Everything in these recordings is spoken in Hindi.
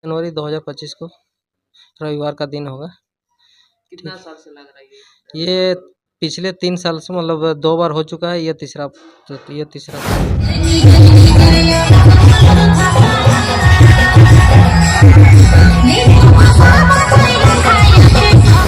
जनवरी 2025 को रविवार का दिन होगा। कितना साल से लग रहा है ये पिछले 3 साल से मतलब 2 बार हो चुका है, ये तीसरा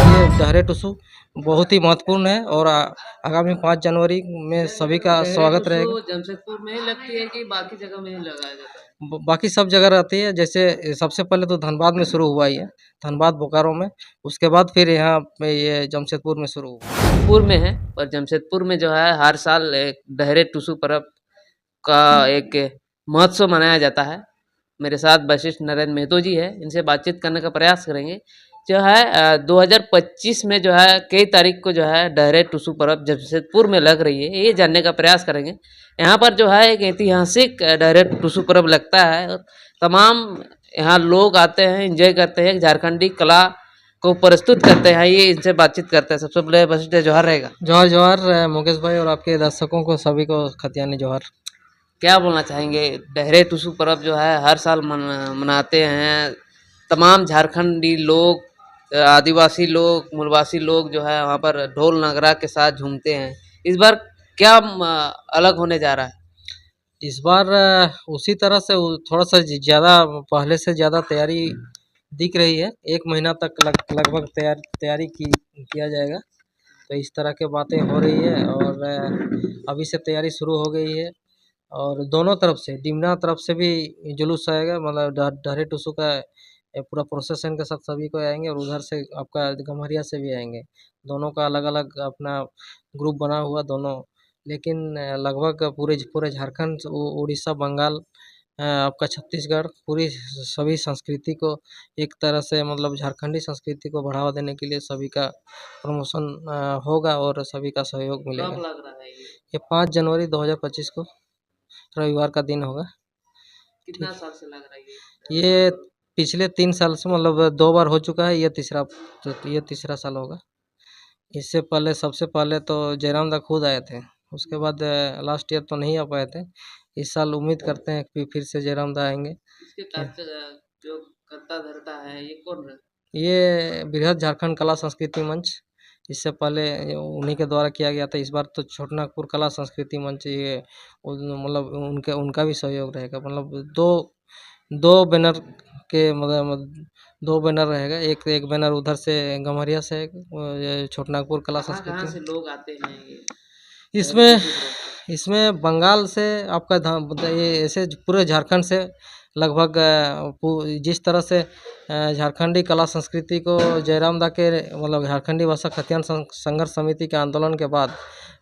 ये डहरे टुसु बहुत ही महत्वपूर्ण है और आगामी 5 जनवरी में सभी का स्वागत रहेगा। जमशेदपुर में ही लगती है कि बाकी जगह में ही लगाया जाता है? बाकी सब जगह रहती है। जैसे सबसे पहले तो धनबाद में शुरू हुआ ये, धनबाद बोकारो में, उसके बाद फिर यहाँ पे ये जमशेदपुर में शुरू हुआ। जमशेदपुर में है और जमशेदपुर में जो है हर साल एक डहरे टुसु पर्व का एक महोत्सव मनाया जाता है। मेरे साथ वशिष्ठ नरेंद्र मेहतो जी है, इनसे बातचीत करने का प्रयास करेंगे। जो है 2025 में जो है कई तारीख को जो है डहरे टुसु पर्व जमशेदपुर में लग रही है, ये जानने का प्रयास करेंगे। यहाँ पर जो है एक ऐतिहासिक डहरे टुसु पर्व लगता है और तमाम यहाँ लोग आते हैं, एंजॉय करते हैं, झारखंडी कला को प्रस्तुत करते हैं। ये इनसे बातचीत करते हैं। सबसे पहले वशिष्ठ जोहार रहेगा। जोहार जोहार मुकेश भाई और आपके दर्शकों को सभी को खतियानी जोहार। क्या बोलना चाहेंगे? डहरे टुसु पर्व जो है हर साल मनाते हैं, तमाम झारखंडी लोग, आदिवासी लोग, मूलवासी लोग जो है वहाँ पर ढोल नगरा के साथ झूमते हैं। इस बार क्या अलग होने जा रहा है? इस बार उसी तरह से थोड़ा सा ज़्यादा, पहले से ज़्यादा तैयारी दिख रही है। 1 महीना तक लगभग तैयारी किया जाएगा। तो इस तरह के बातें हो रही है और अभी से तैयारी शुरू हो गई है और दोनों तरफ से, डिमना तरफ से भी जुलूस आएगा, मतलब डहरे टुसु का पूरा प्रोसेसन के साथ सभी को आएंगे और उधर से आपका गम्हरिया से भी आएंगे। दोनों का अलग अलग अपना ग्रुप बना हुआ दोनों, लेकिन लगभग पूरे झारखंड, उड़ीसा, बंगाल, आपका छत्तीसगढ़, पूरी सभी संस्कृति को एक तरह से, मतलब झारखंडी संस्कृति को बढ़ावा देने के लिए सभी का प्रमोशन होगा और सभी का सहयोग मिलेगा। कब लग रहा है ये 5 जनवरी 2025 को रविवार का दिन होगा। कितना साल से लग रहा है ये पिछले 3 साल से मतलब 2 बार हो चुका है, ये तीसरा साल होगा। इससे पहले, सबसे पहले तो जयराम दा खुद आए थे, उसके बाद लास्ट ईयर तो नहीं आ पाए थे। इस साल उम्मीद करते हैं कि फिर से जयराम दा आएंगे। इसके जो करता धरता है ये कौन है? ये बृहद झारखंड कला संस्कृति मंच, इससे पहले उन्हीं के द्वारा किया गया था। इस बार तो छोटनागपुर कला संस्कृति मंच, ये मतलब उनका भी सहयोग रहेगा। मतलब दो बैनर के, मतलब 2 बैनर रहेगा। एक बैनर उधर से गम्हरिया से है, छोटनागपुर कला संस्कृति से लोग आते हैं इसमें बंगाल से आपका ये ऐसे पूरे झारखंड से लगभग जिस तरह से झारखंडी कला संस्कृति को जयराम दा के, मतलब झारखंडी भाषा खतियान संघर्ष समिति के आंदोलन के बाद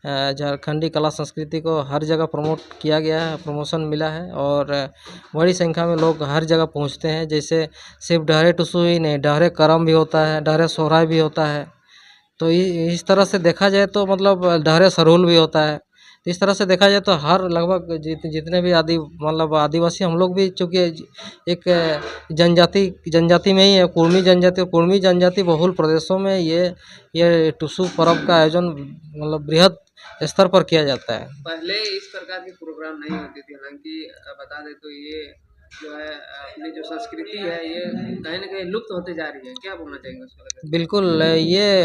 झारखंडी कला संस्कृति को हर जगह प्रमोट किया गया है, प्रमोशन मिला है और बड़ी संख्या में लोग हर जगह पहुंचते हैं। जैसे सिर्फ डहरे टुसु ही नहीं, डहरे करम भी होता है, डहरे सोहराय भी होता है। तो इस तरह से देखा जाए तो मतलब डहरे सरहुल भी होता है। तो इस तरह से देखा जाए तो हर लगभग जितने भी मतलब आदिवासी, हम लोग भी चूँकि एक जनजाति में ही है, कुर्मी जनजाति, और कुर्मी जनजाति बहुल प्रदेशों में ये टुसु पर्व का आयोजन मतलब बृहद स्तर पर किया जाता है। पहले इस प्रकार की प्रोग्राम नहीं होती थी, हालांकि बता दें तो ये जो है अपनी जो संस्कृति है ये कहीं न कहीं लुप्त होते जा रही है। क्या बोलना चाहेंगे उसको लेकर? बिल्कुल, ये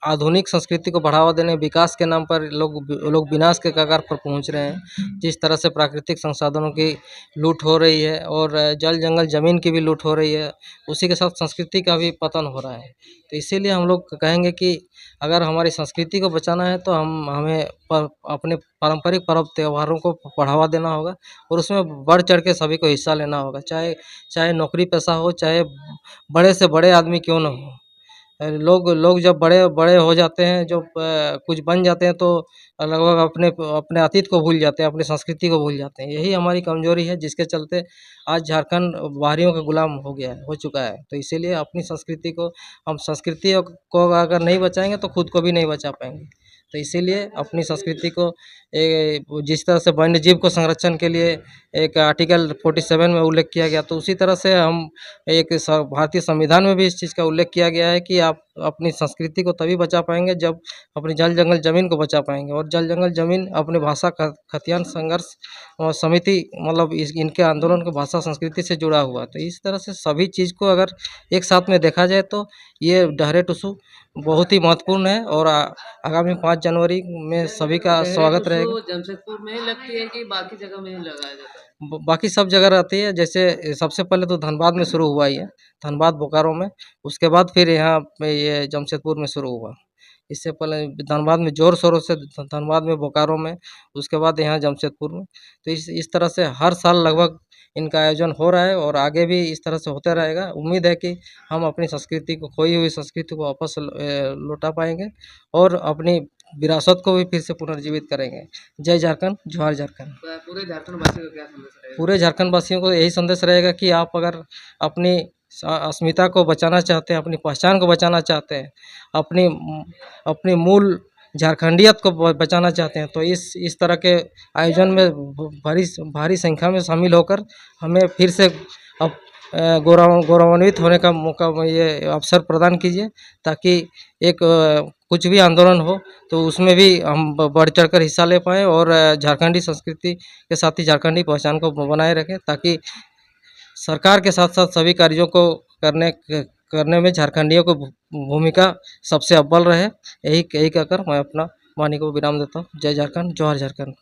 आधुनिक संस्कृति को बढ़ावा देने, विकास के नाम पर लोग विनाश के कगार पर पहुंच रहे हैं। जिस तरह से प्राकृतिक संसाधनों की लूट हो रही है और जल जंगल ज़मीन की भी लूट हो रही है, उसी के साथ संस्कृति का भी पतन हो रहा है। तो इसीलिए हम लोग कहेंगे कि अगर हमारी संस्कृति को बचाना है तो हमें अपने पारंपरिक पर्व त्योहारों को बढ़ावा देना होगा और उसमें बढ़ चढ़ के सभी को हिस्सा लेना होगा। चाहे नौकरी पेशा हो, चाहे बड़े से बड़े आदमी क्यों न हो। लोग जब बड़े हो जाते हैं, जब कुछ बन जाते हैं, तो लगभग अपने अतीत को भूल जाते हैं, अपनी संस्कृति को भूल जाते हैं। यही हमारी कमजोरी है, जिसके चलते आज झारखंड बाहरियों का गुलाम हो चुका है। तो इसीलिए अपनी संस्कृति को, हम संस्कृति को अगर नहीं बचाएंगे तो खुद को भी नहीं बचा पाएंगे। तो इसीलिए अपनी संस्कृति को जिस तरह से वन्य जीव को संरक्षण के लिए एक आर्टिकल 47 में उल्लेख किया गया, तो उसी तरह से हम एक भारतीय संविधान में भी इस चीज़ का उल्लेख किया गया है कि आप अपनी संस्कृति को तभी बचा पाएंगे जब अपनी जल जंगल ज़मीन को बचा पाएंगे। और जल जंगल ज़मीन अपने भाषा खतियान संघर्ष समिति, मतलब इनके आंदोलन को भाषा संस्कृति से जुड़ा हुआ है। तो इस तरह से सभी चीज़ को अगर एक साथ में देखा जाए तो ये डहरे टुसू बहुत ही महत्वपूर्ण है। और आगामी 5 जनवरी में सभी का स्वागत रहेगा। जमशेदपुर में ही लगती है कि बाकी जगह में ही लगाया जाता है? बाकी सब जगह रहती है। जैसे सबसे पहले तो धनबाद में शुरू हुआ ही है, धनबाद बोकारो में, उसके बाद फिर यहाँ पे ये जमशेदपुर में शुरू हुआ। इससे पहले धनबाद में जोर शोरों से, धनबाद में, बोकारो में, उसके बाद यहाँ जमशेदपुर में। तो इस तरह से हर साल लगभग इनका आयोजन हो रहा है और आगे भी इस तरह से होता रहेगा। उम्मीद है कि हम अपनी संस्कृति को, खोई हुई संस्कृति को वापस लौटा पाएंगे और अपनी विरासत को भी फिर से पुनर्जीवित करेंगे। जय झारखंड, जोहार झारखंड। पूरे झारखंड वासियों का क्या संदेश रहेगा? पूरे झारखंड वासियों को यही संदेश रहेगा कि आप अगर अपनी अस्मिता को बचाना चाहते हैं, अपनी पहचान को बचाना चाहते हैं, अपनी अपनी मूल झारखंडियत को बचाना चाहते हैं, तो इस तरह के आयोजन में भारी संख्या में शामिल होकर हमें फिर से अब गौरवान्वित होने का मौका, ये अवसर प्रदान कीजिए, ताकि एक कुछ भी आंदोलन हो तो उसमें भी हम बढ़ चढ़कर हिस्सा ले पाएँ और झारखंडी संस्कृति के साथ ही झारखंडी पहचान को बनाए रखें, ताकि सरकार के साथ साथ सभी कार्यों को करने में झारखंडियों को भूमिका सबसे अव्वल रहे। यही कहकर मैं अपना वाणी को विराम देता हूँ। जय झारखंड, जोहार झारखंड।